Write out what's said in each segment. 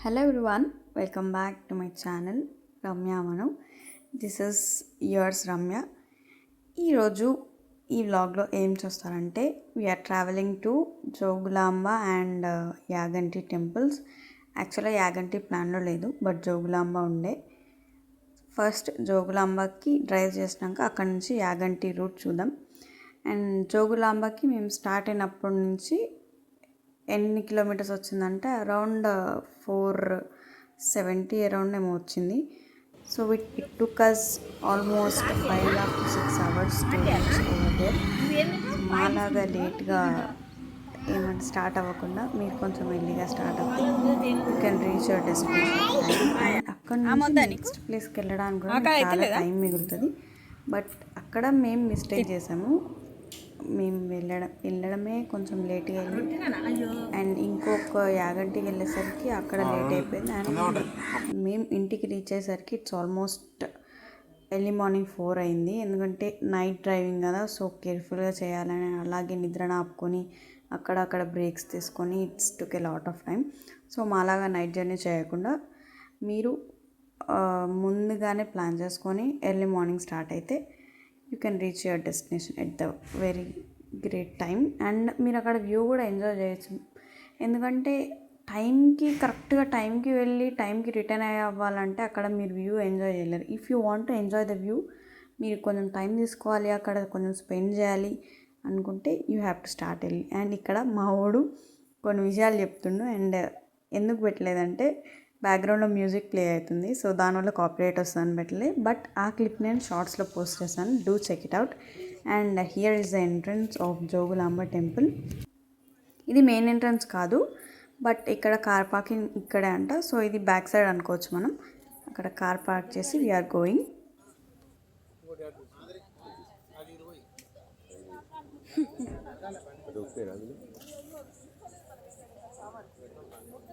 Hello everyone, welcome back to my channel Ramya Manu. This is yours Ramya. ఈరోజు ఈ వ్లాగ్లో ఏం చూస్తారంటే we're travelling to Jogulamba and Yaganti temples. యాక్చువల్గా యాగంటి ప్లాన్లో లేదు, బట్ జోగులాంబ ఉండే. ఫస్ట్ జోగులాంబకి డ్రైవ్ చేసినాక అక్కడి నుంచి యాగంటి రూట్ చూద్దాం. అండ్ జోగులాంబకి మేము స్టార్ట్ అయినప్పటి నుంచి ఎన్ని కిలోమీటర్స్ వచ్చిందంటే అరౌండ్ 470 అరౌండ్ ఏమో వచ్చింది. So it took us almost 5.5 to 6 hours to reach over there. మాలాగా లేట్గా ఏమంటే స్టార్ట్ అవ్వకుండా మీరు కొంచెం ఎర్లీగా స్టార్ట్ అవుతే you can reach your destination. And అక్కడ నుంచి నెక్స్ట్ ప్లేస్కి వెళ్ళడానికి కూడా చాలా టైం మిగులుతుంది. బట్ అక్కడ మేము మిస్టేక్ చేసాము. మేము వెళ్ళడమే కొంచెం లేట్గా వెళ్ళి అండ్ ఇంకొక యాగంటికి వెళ్ళేసరికి అక్కడ లేట్ అయిపోయింది. అండ్ మేము ఇంటికి రీచ్ అయ్యేసరికి ఇట్స్ ఆల్మోస్ట్ ఎర్లీ మార్నింగ్ 4 అయింది. ఎందుకంటే నైట్ డ్రైవింగ్ కదా, సో కేర్ఫుల్గా చేయాలని, అలాగే నిద్రను ఆపుకొని అక్కడక్కడ బ్రేక్స్ తీసుకొని it's took a lot of time. So మాలాగా నైట్ జర్నీ చేయకుండా మీరు ముందుగానే ప్లాన్ చేసుకొని ఎర్లీ మార్నింగ్ స్టార్ట్ అయితే you can reach your destination at the very great time. And మీరు అక్కడ వ్యూ కూడా ఎంజాయ్ చేయొచ్చు. ఎందుకంటే కరెక్ట్గా టైంకి వెళ్ళి టైంకి రిటర్న్ అవ్వాలంటే అక్కడ మీరు వ్యూ ఎంజాయ్ చేయలేరు. If you want to enjoy the view, మీరు కొంచెం టైం తీసుకోవాలి, అక్కడ కొంచెం స్పెండ్ చేయాలి అనుకుంటే యూ హ్యావ్ టు స్టార్ట్ వెళ్ళి. అండ్ ఇక్కడ మా వాడు కొన్ని విషయాలు చెప్తుండు. అండ్ ఎందుకు పెట్టలేదంటే బ్యాక్గ్రౌండ్లో మ్యూజిక్ ప్లే అవుతుంది, సో దానివల్ల కాపీరైట్ వస్తుందని పెట్టలే. బట్ ఆ క్లిప్ నేను షార్ట్స్లో పోస్ట్ చేశాను, do check it out. And here is the entrance of Jogulamba temple. ఇది మెయిన్ ఎంట్రన్స్ కాదు, బట్ ఇక్కడ కార్ పార్కింగ్ ఇక్కడే అంట. సో ఇది బ్యాక్ సైడ్ అనుకోవచ్చు మనం. అక్కడ కార్ పార్క్ చేసి వీఆర్ గోయింగ్.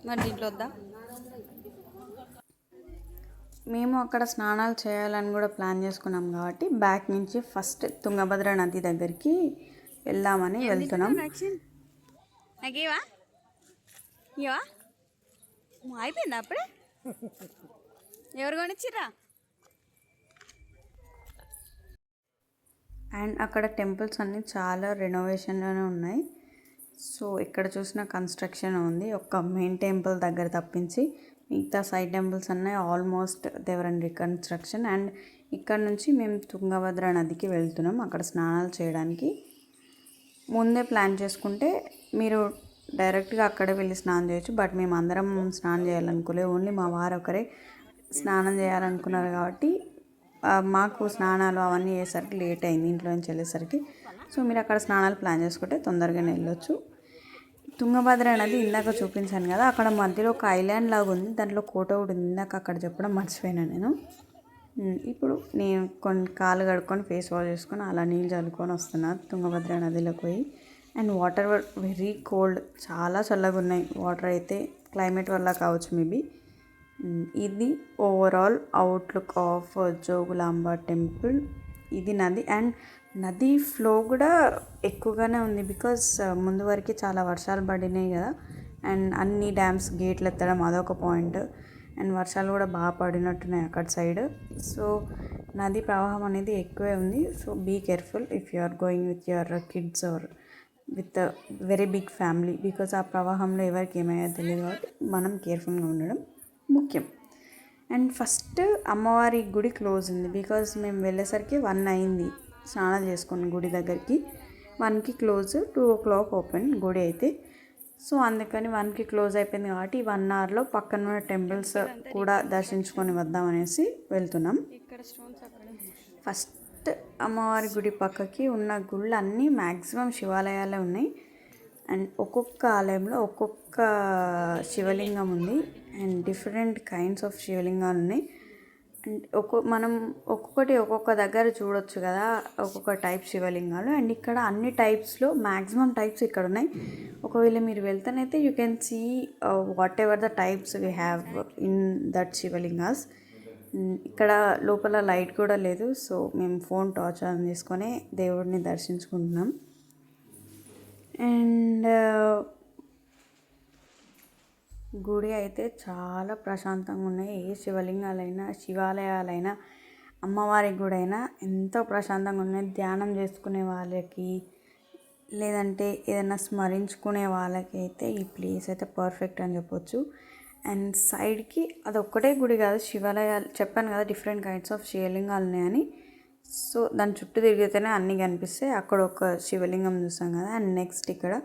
మరి దీంట్లో వద్దా? మేము అక్కడ స్నానాలు చేయాలని కూడా ప్లాన్ చేసుకున్నాం కాబట్టి బ్యాక్ నుంచి ఫస్ట్ తుంగభద్ర నది దగ్గరికి వెళ్దామని వెళ్తున్నాం. అయిపోయిందా అప్పుడే? ఎవరు కొనిచ్చిరా? అండ్ అక్కడ టెంపుల్స్ అన్నీ చాలా రెనోవేషన్లోనే ఉన్నాయి. సో ఎక్కడ చూసినా కన్స్ట్రక్షన్ ఉంది, ఒక మెయిన్ టెంపుల్ దగ్గర తప్పించి. మిగతా సైడ్ టెంపుల్స్ అన్నీ ఆల్మోస్ట్ దేవర్ అండ్ రికన్స్ట్రక్షన్. అండ్ ఇక్కడ నుంచి మేము తుంగభద్ర నదికి వెళ్తున్నాం అక్కడ స్నానాలు చేయడానికి. ముందే ప్లాన్ చేసుకుంటే మీరు డైరెక్ట్గా అక్కడే వెళ్ళి స్నానం చేయొచ్చు. బట్ మేము అందరం స్నానం చేయాలనుకోలేదు, ఓన్లీ మా వారు ఒకరే స్నానం చేయాలనుకున్నారు కాబట్టి మాకు స్నానాలు అవన్నీ అయ్యేసరికి లేట్ అయింది ఇంట్లో నుంచి వెళ్ళేసరికి. సో మీరు అక్కడ స్నానాలు ప్లాన్ చేసుకుంటే తొందరగానే వెళ్ళొచ్చు. తుంగభద్ర నది ఇందాక చూపించాను కదా, అక్కడ మధ్యలో ఒక ఐలాండ్ లాగా ఉంది, దాంట్లో కోట కూడా ఉంది. ఇందాక అక్కడ చెప్పడం మర్చిపోయినా నేను. ఇప్పుడు నేను కొన్ని కాళ్ళు కడుక్కొని ఫేస్ వాష్ చేసుకొని అలా నీళ్ళు చల్లుకొని వస్తున్నా తుంగభద్ర నదిలోకి పోయి. అండ్ వాటర్ వెరీ కోల్డ్, చాలా చల్లగా ఉన్నాయి వాటర్ అయితే. క్లైమేట్ వల్ల కావచ్చు మేబీ. ఇది overall outlook of Jogulamba temple. ఇది నది. అండ్ నది ఫ్లో కూడా ఎక్కువగానే ఉంది, బికాస్ ముందు వరకు చాలా వర్షాలు పడినాయి కదా. అండ్ అన్ని డ్యామ్స్ గేట్లు ఎత్తడం అదొక పాయింట్. అండ్ వర్షాలు కూడా బాగా పడినట్టున్నాయి అక్కడ సైడ్. సో నది ప్రవాహం అనేది ఎక్కువే ఉంది. So be careful if you are going with your kids or with very big family, because ఆ ప్రవాహంలో ఎవరికి ఏమయ్యో తెలియదు కాబట్టి మనం కేర్ఫుల్గా ఉండడం ముఖ్యం. అండ్ ఫస్ట్ అమ్మవారి గుడి క్లోజ్ ఉంది, బికాజ్ మేము వెళ్ళేసరికి 1 అయింది స్నానాలు చేసుకుని గుడి దగ్గరికి. 1కి క్లోజ్, 2 o'clock ఓపెన్ గుడి అయితే. సో అందుకని 1కి క్లోజ్ అయిపోయింది కాబట్టి 1 hourలో పక్కన ఉన్న టెంపుల్స్ కూడా దర్శించుకొని వద్దామనేసి వెళ్తున్నాం. ఫస్ట్ అమ్మవారి గుడి పక్కకి ఉన్న గుళ్ళు అన్నీ మ్యాక్సిమం శివాలయాలే ఉన్నాయి. అండ్ ఒక్కొక్క ఆలయంలో ఒక్కొక్క శివలింగం ఉంది. అండ్ డిఫరెంట్ కైండ్స్ ఆఫ్ శివలింగాలు ఉన్నాయి. అండ్ మనం ఒక్కొక్క దగ్గర చూడొచ్చు కదా, ఒక్కొక్క టైప్ శివలింగాలు. అండ్ ఇక్కడ అన్ని టైప్స్లో మ్యాక్సిమం టైప్స్ ఇక్కడ ఉన్నాయి. ఒకవేళ మీరు వెళ్తానైతే you can see whatever the types we have in that Shivalingas. ఇక్కడ లోపల లైట్ కూడా లేదు, సో మేము ఫోన్ టార్చ్ ఆన్ చేసుకొని దేవుడిని దర్శించుకుంటున్నాం. అండ్ గుడి అయితే చాలా ప్రశాంతంగా ఉన్నాయి. ఏ శివలింగాలైనా శివాలయాలైనా అమ్మవారి గుడి అయినా ఎంతో ప్రశాంతంగా ఉన్నాయి. ధ్యానం చేసుకునే వాళ్ళకి లేదంటే ఏదైనా స్మరించుకునే వాళ్ళకి అయితే ఈ ప్లేస్ అయితే పర్ఫెక్ట్ అని చెప్పొచ్చు. అండ్ సైడ్కి అది ఒక్కటే గుడి కాదు, శివాలయాలు చెప్పాను కదా డిఫరెంట్ కైండ్స్ ఆఫ్ శివలింగాలు ఉన్నాయని. సో దాని చుట్టూ తిరిగితేనే అన్నీ కనిపిస్తాయి. అక్కడ ఒక శివలింగం చూస్తాం కదా. అండ్ నెక్స్ట్ ఇక్కడ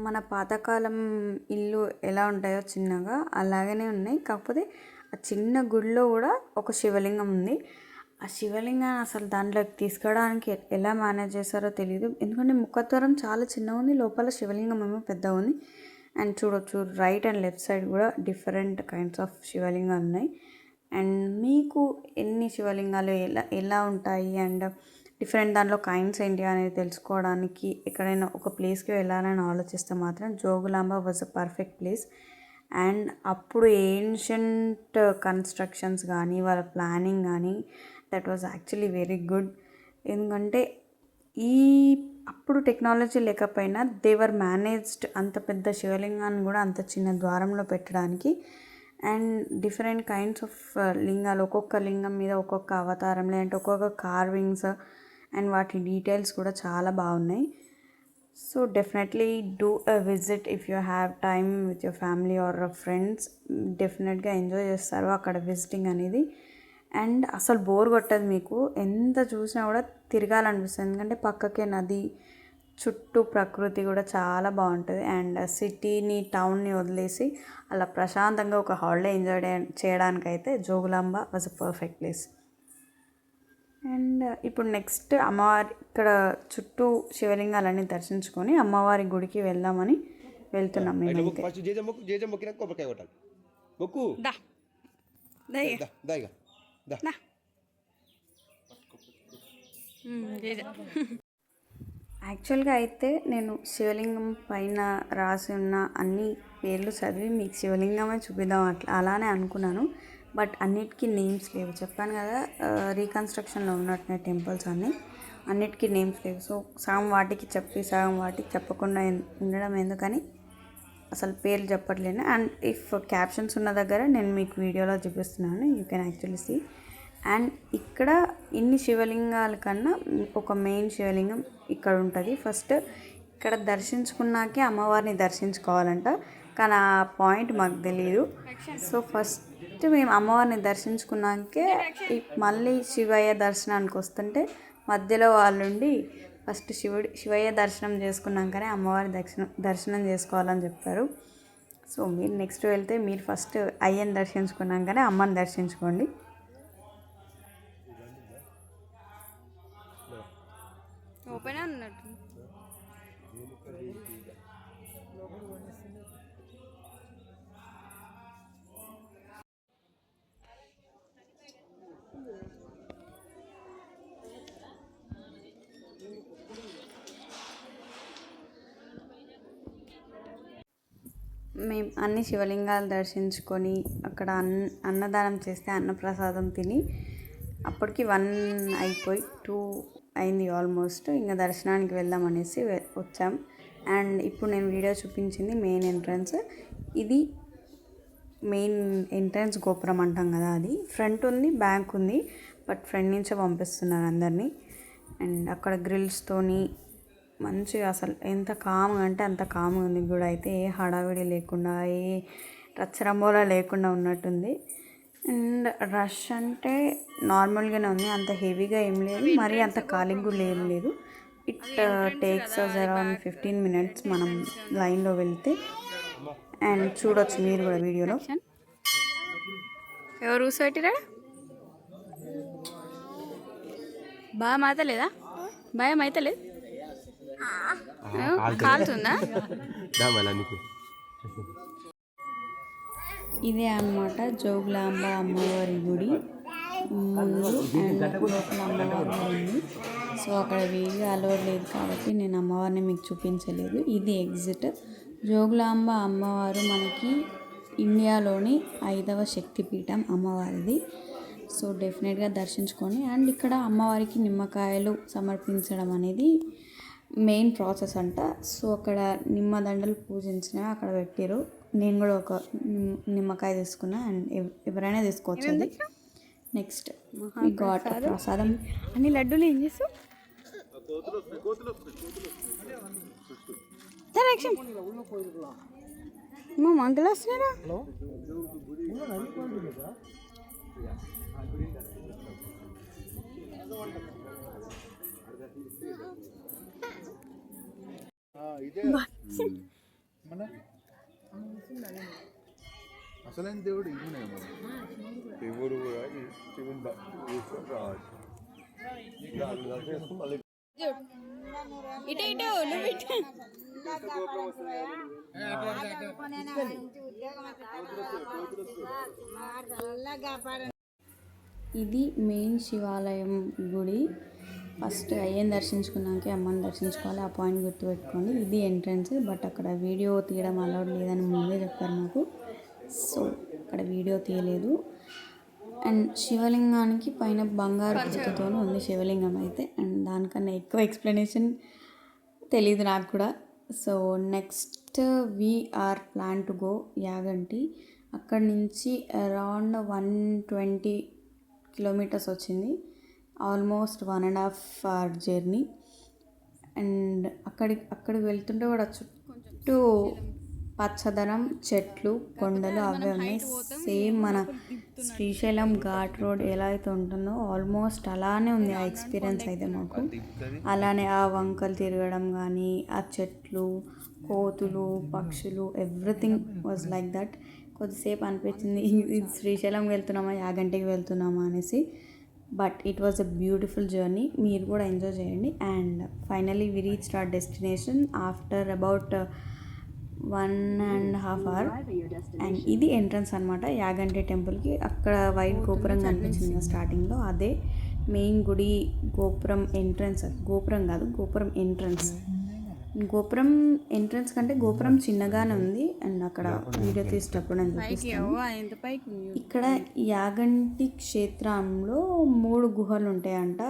మన పాతకాలం ఇల్లు ఎలా ఉంటాయో చిన్నగా అలాగనే ఉన్నాయి. కాకపోతే ఆ చిన్న గుడిలో కూడా ఒక శివలింగం ఉంది. ఆ శివలింగాన్ని అసలు దాంట్లోకి తీసుకురావడానికి ఎలా మేనేజ్ చేస్తారో తెలియదు. ఎందుకంటే ముఖద్వారం చాలా చిన్నగా ఉంది, లోపల శివలింగం ఏమో పెద్దగా ఉంది. అండ్ చూడొచ్చు రైట్ అండ్ లెఫ్ట్ సైడ్ కూడా డిఫరెంట్ కైండ్స్ ఆఫ్ శివలింగాలు ఉన్నాయి. అండ్ మీకు ఎన్ని శివలింగాలు ఎలా ఉంటాయి అండ్ డిఫరెంట్ దాంట్లో కైండ్స్ ఏంటి అనేది తెలుసుకోవడానికి ఎక్కడైనా ఒక ప్లేస్కి వెళ్ళాలని ఆలోచిస్తే మాత్రం Jogulamba was a perfect place. And అప్పుడు ఏన్షియంట్ కన్స్ట్రక్షన్స్ కానీ వాళ్ళ ప్లానింగ్ కానీ that was actually very good. ఎందుకంటే అప్పుడు టెక్నాలజీ లేకపోయినా దేవర్ మేనేజ్డ్ అంత పెద్ద శివలింగాన్ని కూడా అంత చిన్న ద్వారంలో పెట్టడానికి. అండ్ డిఫరెంట్ కైండ్స్ ఆఫ్ లింగాలు, ఒక్కొక్క లింగం మీద ఒక్కొక్క అవతారం లేదంటే ఒక్కొక్క కార్వింగ్స్ అండ్ వాటి డీటెయిల్స్ కూడా చాలా బాగున్నాయి. So definitely do a visit if you have time with your family or friends. డెఫినెట్గా ఎంజాయ్ చేస్తారు అక్కడ విజిటింగ్ అనేది. అండ్ అసలు బోర్ కొట్టదు, మీకు ఎంత చూసినా కూడా తిరగాలనిపిస్తుంది. ఎందుకంటే పక్కకే నది, చుట్టూ ప్రకృతి కూడా చాలా బాగుంటుంది. అండ్ సిటీని టౌన్ని వదిలేసి అలా ప్రశాంతంగా ఒక హాలిడే ఎంజాయ్ చేయడానికైతే Jogulamba was a perfect place. And ఇప్పుడు నెక్స్ట్ అమ్మవారి ఇక్కడ చుట్టూ శివలింగాలన్నీ దర్శించుకొని అమ్మవారి గుడికి వెళ్దామని వెళ్తున్నాం మేమైతే. యాక్చువల్గా అయితే నేను శివలింగం పైన రాసి ఉన్న అన్ని పేర్లు చదివి మీకు శివలింగమే చూపిద్దాం అలానే అనుకున్నాను. బట్ అన్నిటికీ నేమ్స్ లేవు. చెప్పాను కదా రీకన్స్ట్రక్షన్లో ఉన్నట్టున్నాయి టెంపుల్స్ అన్నిటికీ నేమ్స్ లేవు. సో సగం వాటికి చెప్పి సగం వాటికి చెప్పకుండా ఉండడం ఎందుకని అసలు పేర్లు చెప్పట్లేను. అండ్ ఇఫ్ క్యాప్షన్స్ ఉన్న దగ్గర నేను మీకు వీడియోలో చూపిస్తున్నాను, you can actually see. And ఇక్కడ ఇన్ని శివలింగాల కన్నా ఒక మెయిన్ శివలింగం ఇక్కడ ఉంటుంది. ఫస్ట్ ఇక్కడ దర్శించుకున్నాకే అమ్మవారిని దర్శించుకోవాలంట, కానీ ఆ పాయింట్ మాకు తెలియదు. సో ఫస్ట్ మేము అమ్మవారిని దర్శించుకున్నాకే మళ్ళీ శివయ్య దర్శనానికి వస్తుంటే మధ్యలో వాళ్ళుండి ఫస్ట్ శివయ్య దర్శనం చేసుకున్నాకనే అమ్మవారి దర్శనం చేసుకోవాలని చెప్పారు. సో మీరు నెక్స్ట్ వెళ్తే మీరు ఫస్ట్ అయ్యని దర్శించుకున్నాకనే అమ్మని దర్శించుకోండి. ఓపెన్ అన్నట్టు మేము అన్ని శివలింగాలు దర్శించుకొని అక్కడ అన్నదానం చేస్తే అన్నప్రసాదం తిని అప్పటికి 1 అయిపోయి 2 అయింది ఆల్మోస్ట్. ఇంకా దర్శనానికి వెళ్దాం అనేసి వచ్చాం. అండ్ ఇప్పుడు నేను వీడియో చూపించింది మెయిన్ ఎంట్రన్స్. ఇది మెయిన్ ఎంట్రన్స్ గోపురం అంటాం కదా, అది ఫ్రంట్ ఉంది బ్యాక్ ఉంది. బట్ ఫ్రంట్ నుంచే పంపిస్తున్నారు అందరినీ. అండ్ అక్కడ గ్రిల్స్తోని మంచిగా అసలు ఎంత కామ్గా అంటే అంత కామ్గా ఉంది. గుడి అయితే ఏ హడావిడి లేకుండా ఏ రచ్చరంబోలా లేకుండా ఉన్నట్టుంది. అండ్ రష్ అంటే నార్మల్గానే ఉంది, అంత హెవీగా ఏం లేదు, మరి అంత ఖాళీ కూడా ఏం లేదు. It takes us around 15 minutes మనం లైన్లో వెళ్తే. అండ్ చూడొచ్చు మీరు కూడా వీడియోలో. ఎవరు కూర్చోబెట్టిరా? భయం అయితే లేదా? భయం అయితే లేదు, కాలుతుందా? ఇదే అన్నమాట జోగులాంబ అమ్మవారి గుడి ముందు. అండ్ లోపల అమ్మవారి ఉంది. సో అక్కడ వీడియో అలవాటు లేదు కాబట్టి నేను అమ్మవారిని మీకు చూపించలేదు. ఇది ఎగ్జిట్. జోగులాంబ అమ్మవారు మనకి ఇండియాలోని 5వ శక్తిపీఠం అమ్మవారిది. సో డెఫినెట్గా దర్శించుకొని. అండ్ ఇక్కడ అమ్మవారికి నిమ్మకాయలు సమర్పించడం అనేది మెయిన్ ప్రాసెస్ అంట. సో అక్కడ నిమ్మదండలు పూజించిన అక్కడ పెట్టారు. నేను కూడా ఒక నిమ్మకాయ తీసుకున్నా అండ్ ఎవరైనా తీసుకోవచ్చు అది. నెక్స్ట్ ఘాట్ ప్రసాదం అన్ని లడ్డూలు ఏం చేస్తావు? మా మంగళ వస్తున్నారా? అసలైన దేవుడు ఈయనే శివుడు కూడా శివుని రావచ్చు. ఇటు ఇటు నువ్వు ఇటు. ఇది మెయిన్ శివాలయం గుడి. ఫస్ట్ అయ్యని దర్శించుకున్నాక అమ్మని దర్శించుకోవాలి. ఆ పాయింట్ గుర్తుపెట్టుకోండి. ఇది ఎంట్రన్స్, బట్ అక్కడ వీడియో తీయడం అలౌడ్ లేదని ముందే చెప్పారు మాకు. సో అక్కడ వీడియో తీయలేదు. అండ్ శివలింగానికి పైన బంగారు పూతతో ఉంది శివలింగం అయితే. అండ్ దానికన్నా ఎక్కువ ఎక్స్ప్లెనేషన్ తెలీదు నాకు కూడా. So next we're plan to go Yaganti. అక్కడి నుంచి అరౌండ్ 120 కిలోమీటర్స్ వచ్చింది. Almost 1.5 hour journey. అండ్ అక్కడికి వెళ్తుంటే కూడా చుట్టూ పచ్చదనం, చెట్లు, కొండలు అవే ఉన్నాయి. సేమ్ మన శ్రీశైలం ఘాట్ రోడ్ ఎలా అయితే ఉంటుందో ఆల్మోస్ట్ అలానే ఉంది ఆ ఎక్స్పీరియన్స్ అయితే మాకు. అలానే ఆ వంకలు తిరగడం కానీ, ఆ చెట్లు, కోతులు, పక్షులు, ఎవ్రీథింగ్ వాజ్ లైక్ దట్. కొద్దిసేపు అనిపించింది ఇది శ్రీశైలంకి వెళ్తున్నామా యాగంటికి వెళ్తున్నామా అనేసి. But it was a beautiful journey. మీరు కూడా ఎంజాయ్ చేయండి. And finally we reached our destination after about 1.5 hour. And ఇది ఎంట్రన్స్ అనమాట యాగంటి టెంపుల్కి. అక్కడ వైట్ గోపురం కనిపించింది స్టార్టింగ్లో, అదే మెయిన్ గుడి గోపురం ఎంట్రన్స్. గోపురం కాదు, గోపురం ఎంట్రన్స్. గోపురం ఎంట్రన్స్ కంటే గోపురం చిన్నగానే ఉంది. అండ్ అక్కడ వీడియో తీసేటప్పుడు నేను చూపిస్తాను. ఇక్కడ యాగంటి క్షేత్రంలో 3 గుహలు ఉంటాయంట.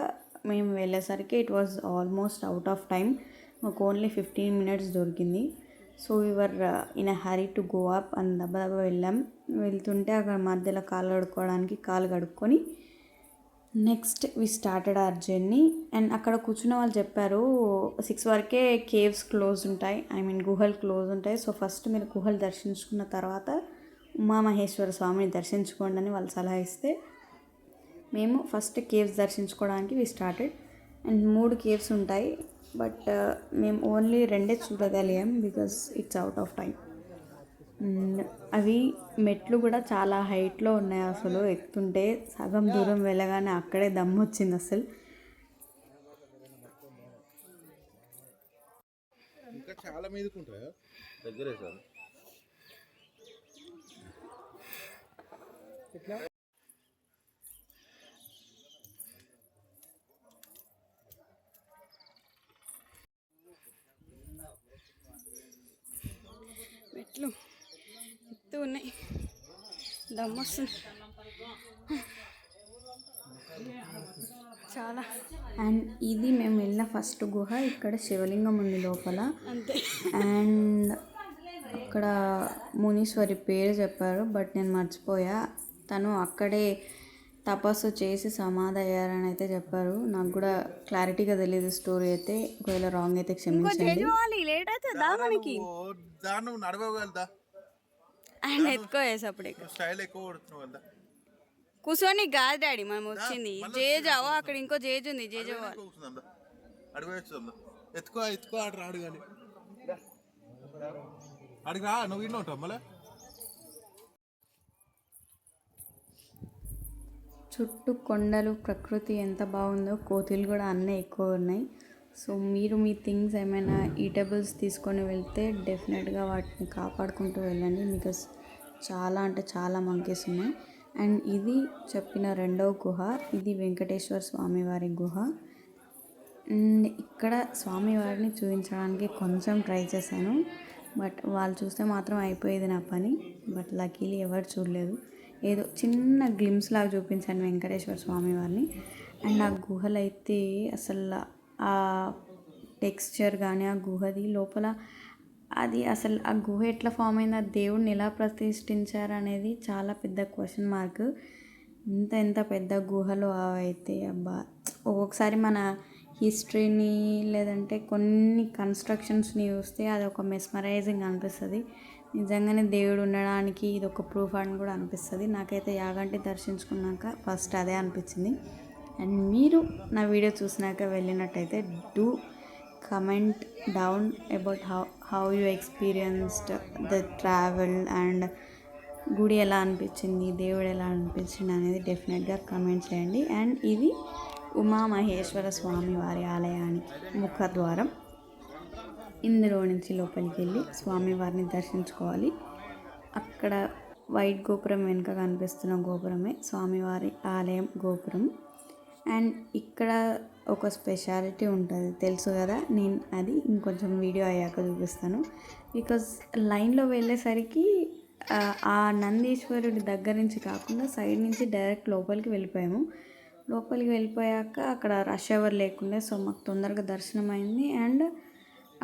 మేము వెళ్ళేసరికి it was almost out of time. మాకు ఓన్లీ 15 minutes దొరికింది. So your in a hurry to go up అని దెబ్బ వెళ్ళాం. వెళ్తుంటే అక్కడ మధ్యలో కాలు కడుక్కొని next we started our journey. And అక్కడ కూర్చున్న వాళ్ళు చెప్పారు 6 వరకే కేవ్స్ క్లోజ్ ఉంటాయి, గుహలు క్లోజ్ ఉంటాయి. సో ఫస్ట్ మీరు గుహలు దర్శించుకున్న తర్వాత ఉమామహేశ్వర స్వామిని దర్శించుకోండి అని వాళ్ళు సలహా ఇస్తే మేము ఫస్ట్ కేవ్స్ దర్శించుకోవడానికి వి స్టార్టెడ్. అండ్ 3 కేవ్స్ ఉంటాయి, బట్ మేము ఓన్లీ 2 చూడగలిగాం because it's out of time. అవి మెట్లు కూడా చాలా హైట్లో ఉన్నాయి. అసలు ఎక్కుతుంటే సగం దూరం వెళ్ళగానే అక్కడే దమ్ము వచ్చింది అసలు. ఇంకా చాలా మీదకి ఉంటాయా దగ్గరే సార్. మెట్లు ఎత్తు ఉన్నాయి, దమ్ము వస్తుంది చాలా. అండ్ ఇది మేము వెళ్ళిన ఫస్ట్ గుహ. ఇక్కడ శివలింగం ఉంది లోపల. అంతే. అండ్ అక్కడ మునీశ్వరి పేరు చెప్పారు, బట్ నేను మర్చిపోయా. తను అక్కడే తపస్సు చేసి సమాధి అయ్యారని అయితే చెప్పారు. నాకు కూడా క్లారిటీగా తెలియదు స్టోరీ అయితే. ఒకవేళ రాంగ్ అయితే క్షమించండి. లేట్ అవుతుందా మనకి? నడవగలదా ఆయన ఎత్తుకోయేసి అప్పుడు స్టైల్ ఎక్కువ కొడుతున్నావు కదా. కూర్చొని కాదు డాడీ మనం వచ్చింది జేజావో, అక్కడ ఇంకో జేజ్ ఉంది, జేజావో అడిగేస్తుందా. ఎత్తుకో ఆడ రాడు కానీ అడిగి రా. నువ్వు ఇన్న ఉంటావు మళ్ళీ. చుట్టూ కొండలు, ప్రకృతి ఎంత బాగుందో. కోతులు కూడా అన్నీ ఎక్కువ ఉన్నాయి. సో మీరు మీ థింగ్స్ ఏమైనా ఈటబుల్స్ తీసుకొని వెళ్తే డెఫినెట్గా వాటిని కాపాడుకుంటూ వెళ్ళండి, బికాస్ చాలా అంటే చాలా మంకీస్ ఉన్నాయి. అండ్ ఇది చెప్పిన 2వ గుహ. ఇది వెంకటేశ్వర స్వామివారి గుహ. అండ్ ఇక్కడ స్వామివారిని చూపించడానికి కొంచెం ట్రై చేశాను, బట్ వాళ్ళు చూస్తే మాత్రం అయిపోయేది నా పని. బట్ లక్కీలీ ఎవరు చూడలేదు. ఏదో చిన్న గ్లిమ్స్ లాగా చూపించాను వెంకటేశ్వర స్వామివారిని. అండ్ ఆ గుహలు అయితే అసలు ఆ టెక్స్చర్ కానీ ఆ గుహది లోపల అది అసలు ఆ గుహ ఎట్లా ఫామ్ అయింది, ఆ దేవుడిని ఎలా ప్రతిష్ఠించారు అనేది చాలా పెద్ద క్వశ్చన్ మార్క్. ఎంత పెద్ద గుహలో అవైతే అబ్బా, ఒక్కొక్కసారి మన హిస్టరీని లేదంటే కొన్ని కన్స్ట్రక్షన్స్ని చూస్తే అది ఒక మెస్మరైజింగ్ అనిపిస్తుంది. నిజంగానే దేవుడు ఉండడానికి ఇది ఒక ప్రూఫ్ అని కూడా అనిపిస్తుంది. నాకైతే యాగంటి దర్శించుకున్నాక ఫస్ట్ అదే అనిపించింది. అండ్ మీరు నా వీడియో చూసినాక వెళ్ళినట్టయితే do comment down about how you experienced the travel and గుడి ఎలా అనిపించింది, దేవుడు ఎలా అనిపించింది అనేది డెఫినెట్గా కమెంట్ చేయండి. అండ్ ఇది ఉమామహేశ్వర స్వామి వారి ఆలయానికి ముఖద్వారం. ఇందులో నుంచి లోపలికి వెళ్ళి స్వామివారిని దర్శించుకోవాలి. అక్కడ వైట్ గోపురం వెనుక కనిపిస్తున్న గోపురమే స్వామివారి ఆలయం గోపురం. అండ్ ఇక్కడ ఒక స్పెషాలిటీ ఉంటుంది తెలుసు కదా, నేను అది ఇంకొంచెం వీడియో అయ్యాక చూపిస్తాను. బికాజ్ లైన్లో వెళ్ళేసరికి ఆ నందీశ్వరుడి దగ్గర నుంచి కాకుండా సైడ్ నుంచి డైరెక్ట్ లోపలికి వెళ్ళిపోయాము. లోపలికి వెళ్ళిపోయాక అక్కడ రష్ ఎవరు లేకుండే, సో మాకు తొందరగా దర్శనం అయింది. అండ్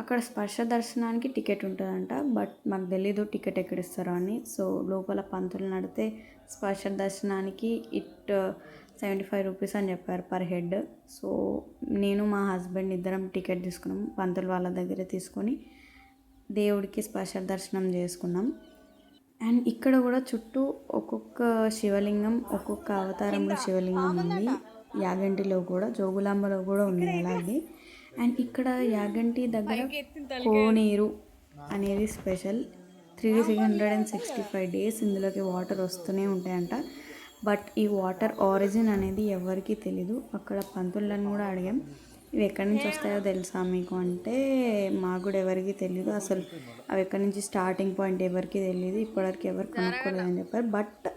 అక్కడ స్పర్శ దర్శనానికి టికెట్ ఉంటుందంట, బట్ మాకు తెలీదు టికెట్ ఎక్కడ ఇస్తారో అని. సో లోపల పంతులు నడితే స్పర్శ దర్శనానికి 75 రూపీస్ అని చెప్పారు పర్ హెడ్. సో నేను మా హస్బెండ్ ఇద్దరం టికెట్ తీసుకున్నాం, పంతులు వాళ్ళ దగ్గర తీసుకొని దేవుడికి స్పర్శ దర్శనం చేసుకున్నాం. అండ్ ఇక్కడ కూడా చుట్టూ ఒక్కొక్క శివలింగం, ఒక్కొక్క అవతారంలో శివలింగం ఉంది. యాగంటిలో కూడా, జోగులాంబలో కూడా ఉంది అలాగే. అండ్ ఇక్కడ యాగంటి దగ్గర కోనేరు అనేది స్పెషల్. 365 days ఇందులోకి వాటర్ వస్తూనే ఉంటాయంట. బట్ ఈ వాటర్ ఆరిజిన్ అనేది ఎవరికీ తెలీదు. అక్కడ పంతులను కూడా అడిగాం, ఇవి ఎక్కడి నుంచి వస్తాయో తెలుసా మీకు అంటే, మాకు కూడా ఎవరికి తెలియదు, అసలు అవి ఎక్కడి నుంచి స్టార్టింగ్ పాయింట్ ఎవరికి తెలియదు, ఇప్పటివరకు ఎవరు కనుక్కోలేదని చెప్పారు. But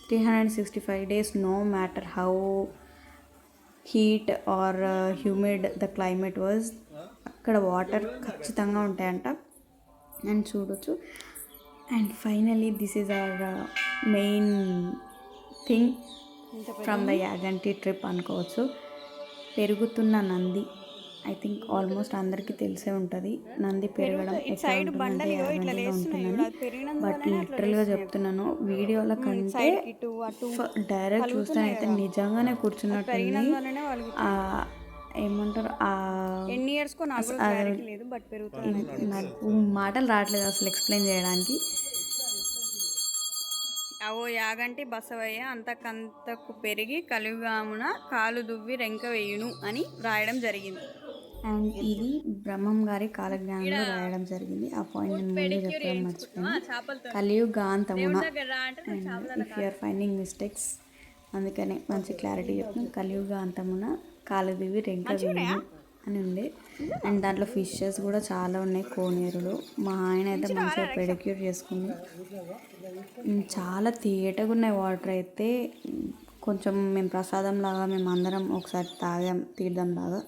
365 days no matter how heat are humid the climate was, అక్కడ వాటర్ ఖచ్చితంగా ఉంటాయంట. అండ్ చూడొచ్చు. And finally this is our main thing from the Yaganti trip అనుకోవచ్చు. పెరుగుతున్న నంది, ఐ థింక్ ఆల్మోస్ట్ అందరికీ తెలిసే ఉంటుంది నంది పెరగడం ఎట్లా ఉంటుందంటే యాగంటిలో ఉంటుందని. బట్ లిటరల్గా చెప్తున్నాను, వీడియోల కంటే డైరెక్ట్ చూస్తేనైతే నిజంగానే కూర్చున్నట్టుంది. ఏమంటారు, ఎన్ని ఇయర్స్కో నాకు లేదు, బట్ పెరుగుతుంది. నాకు మాటలు రావట్లేదు అసలు ఎక్స్ప్లెయిన్ చేయడానికి. అవో యాగంటి బసవయ్య అంతకంతకు పెరిగి కలియుగామున కాలు దువ్వి రెంక వేయును అని రాయడం జరిగింది. అండ్ ఇది బ్రహ్మం గారి కాలజ్ఞానంలో రాయడం జరిగింది. ఆ పాయింట్ నేను ముందే చెప్పడం మర్చిపోయాను. కలియుగాంతమున. And if you're finding mistakes, అందుకనే మంచి క్లారిటీ చెప్తున్నాను. కలియుగాంతమున కాలు దువ్వి రెంక వేయును అని ఉంది. అండ్ దాంట్లో ఫిషెస్ కూడా చాలా ఉన్నాయి, కోనేరులో. మా ఆయన అయితే మంచిగా పెడిక్యూర్ చేసుకుంది. చాలా తీయటగా ఉన్నాయి వాటర్ అయితే. కొంచెం మేము ప్రసాదం లాగా మేము అందరం ఒకసారి తాగాం, తీర్థం లాగా.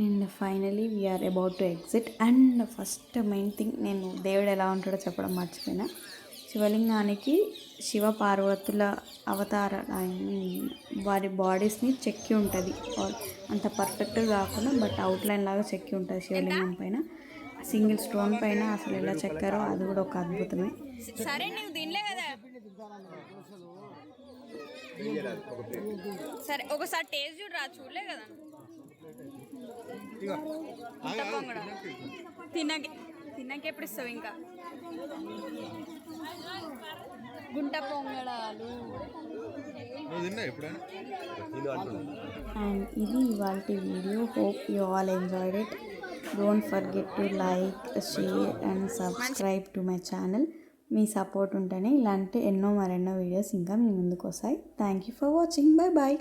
And finally we are about to exit. And first main thing, నేను దేవుడు ఎలా ఉంటాడో చెప్పడం మర్చిపోయినా. శివలింగానికి శివ పార్వతుల అవతార వారి బాడీస్ని చెక్కి ఉంటుంది. అంత పర్ఫెక్ట్గా కాకుండా బట్ అవుట్లైన్ లాగా చెక్కి ఉంటుంది శివలింగం పైన. సింగిల్ స్టోన్ పైన అసలు ఎలా చెక్కారో అది కూడా ఒక అద్భుతమే. సరే నువ్వు తినలే కదా, సరే ఒకసారి టేస్ట్ చూడరా, చూడలే కదా. తిన్నాక ఎప్పుడు ఇస్తావు ఇంకా గుంట పొంగడాలు. అండ్ ఇది ఇవాళ video. Hope you all enjoyed it. Don't forget to like, share and subscribe to my channel. మీ సపోర్ట్ ఉంటేనే ఇలాంటి మరెన్నో వీడియోస్ ఇంకా మీ ముందుకు వస్తాయి. Thank you for watching. Bye bye.